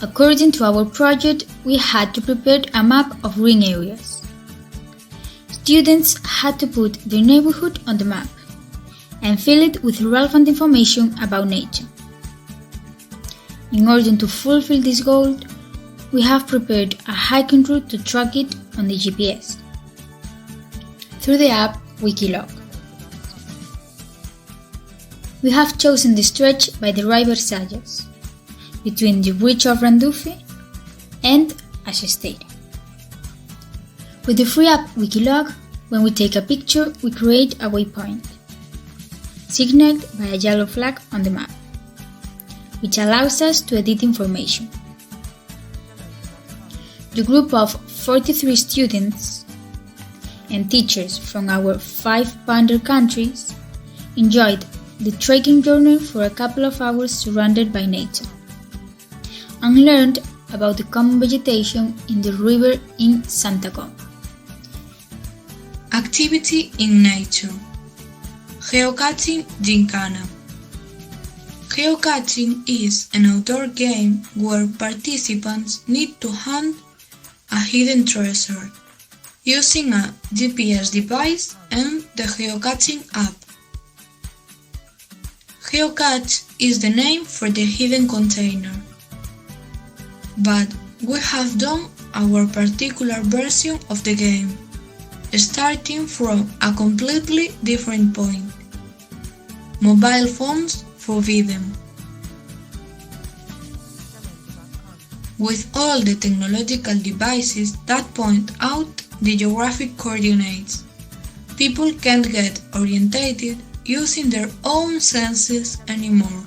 According to our project, we had to prepare a map of green areas. Students had to put their neighborhood on the map and fill it with relevant information about nature. In order to fulfill this goal, we have prepared a hiking route to track it on the GPS through the app Wikilog. We have chosen the stretch by the river Sayas, between the bridge of Randufe and Ashestate. With the free app Wikilog, when we take a picture, we create a waypoint, signaled by a yellow flag on the map, which allows us to edit information. The group of 43 students and teachers from our 5 partner countries enjoyed the trekking journey for a couple of hours surrounded by nature and learned about the common vegetation in the river in Santa Comba. Activity in nature. Geocaching Gincana. Geocaching is an outdoor game where participants need to hunt a hidden treasure using a GPS device and the geocaching app. Geocache is the name for the hidden container, but we have done our particular version of the game, starting from a completely different point. Mobile phones forbidden. With all the technological devices that point out the geographic coordinates, people can't get orientated using their own senses anymore.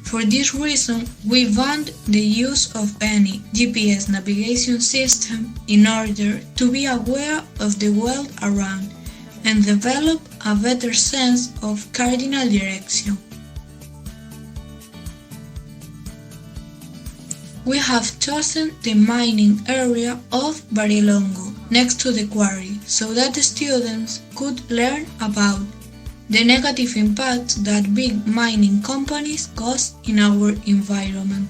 For this reason, we banned the use of any GPS navigation system in order to be aware of the world around and develop a better sense of cardinal direction. We have chosen the mining area of Barilongo next to the quarry so that the students could learn about the negative impacts that big mining companies cause in our environment.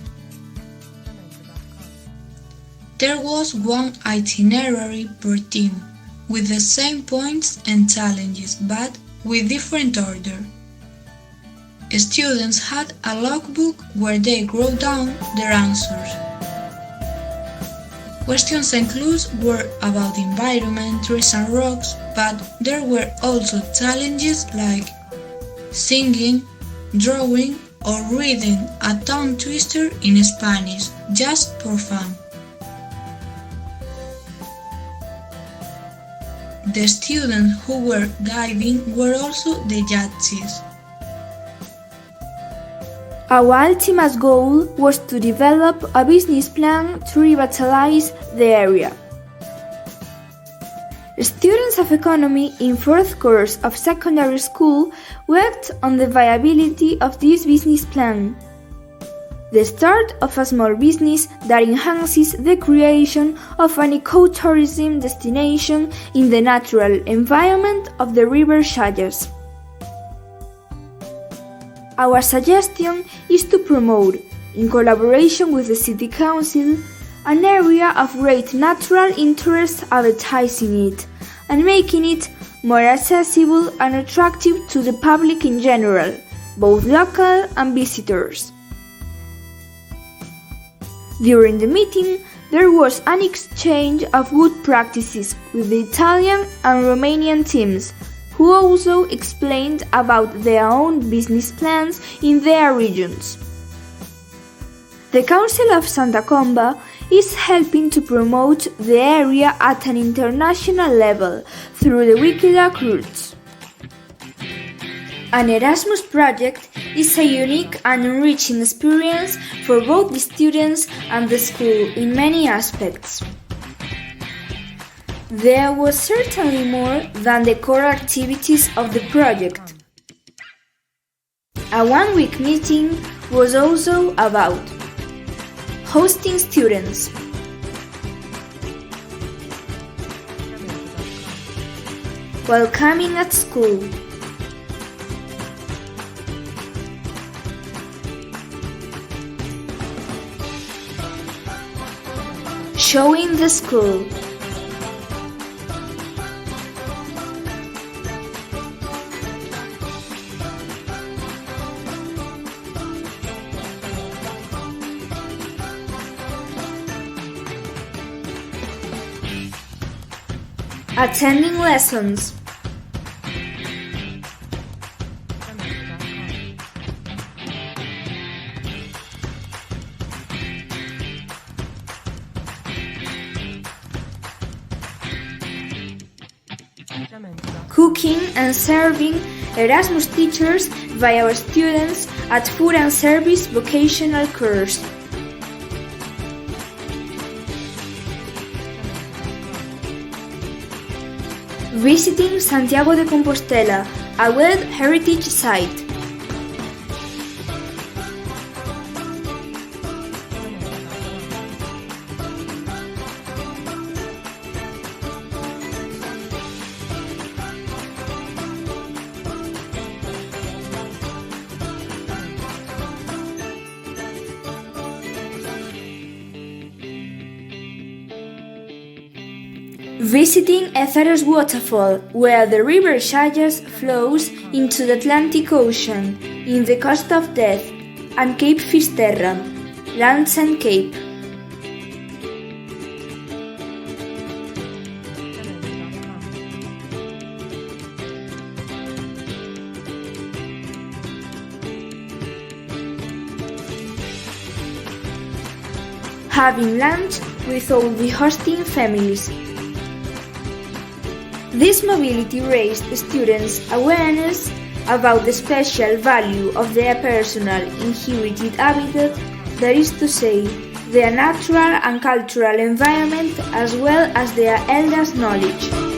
There was one itinerary per team, with the same points and challenges, but with different order. Students had a logbook where they wrote down their answers. Questions and clues were about the environment, trees and rocks, but there were also challenges like singing, drawing, or reading a tongue twister in Spanish, just for fun. The students who were guiding were also the judges. Our ultimate goal was to develop a business plan to revitalize the area. Students of economy in 4th course of secondary school worked on the viability of this business plan. The start of a small business that enhances the creation of an ecotourism destination in the natural environment of the river Sayas. Our suggestion is to promote, in collaboration with the City Council, an area of great natural interest, advertising it and making it more accessible and attractive to the public in general, both local and visitors. During the meeting, there was an exchange of good practices with the Italian and Romanian teams, who also explained about their own business plans in their regions. The Council of Santa Comba is helping to promote the area at an international level through the Wikilog routes. An Erasmus project is a unique and enriching experience for both the students and the school in many aspects. There was certainly more than the core activities of the project. A one-week meeting was also about hosting students, welcoming at school, showing the school. Attending lessons. Cooking and serving Erasmus teachers by our students at Food and Service vocational course. Visiting Santiago de Compostela, a World Heritage Site. Visiting Etheros waterfall, where the river Chayas flows into the Atlantic Ocean in the Coast of Death, and Cape Fisterra, Lands End Cape. Having lunch with all the hosting families. This mobility raised students' awareness about the special value of their personal inherited habitat, that is to say, their natural and cultural environment, as well as their elders' knowledge.